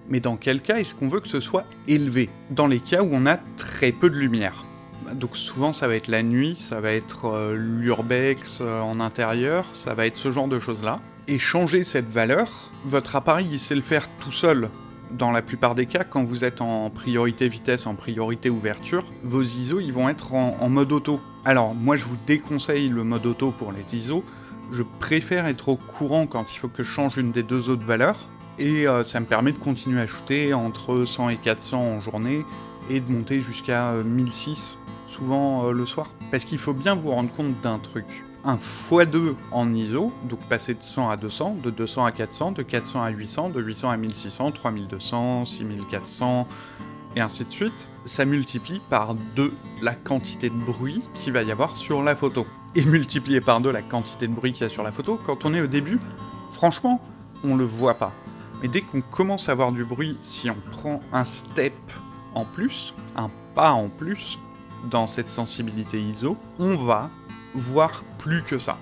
Mais dans quel cas est-ce qu'on veut que ce soit élevé? Dans les cas où on a très peu de lumière. Donc souvent ça va être la nuit, ça va être l'urbex en intérieur, ça va être ce genre de choses-là. Et changer cette valeur, votre appareil il sait le faire tout seul. Dans la plupart des cas, quand vous êtes en priorité vitesse, en priorité ouverture, vos ISO ils vont être en mode auto. Alors moi je vous déconseille le mode auto pour les ISO, je préfère être au courant quand il faut que je change une des deux autres valeurs, et ça me permet de continuer à shooter entre 100 et 400 en journée, et de monter jusqu'à 1006, souvent le soir. Parce qu'il faut bien vous rendre compte d'un truc. Un x2 en ISO, donc passer de 100 à 200, de 200 à 400, de 400 à 800, de 800 à 1600, 3200, 6400, et ainsi de suite, ça multiplie par 2 la quantité de bruit qu'il va y avoir sur la photo. Et multiplié par 2 la quantité de bruit qu'il y a sur la photo, quand on est au début, franchement, on le voit pas. Mais dès qu'on commence à avoir du bruit, si on prend un step en plus, un pas en plus, dans cette sensibilité ISO, on va voir plus que ça.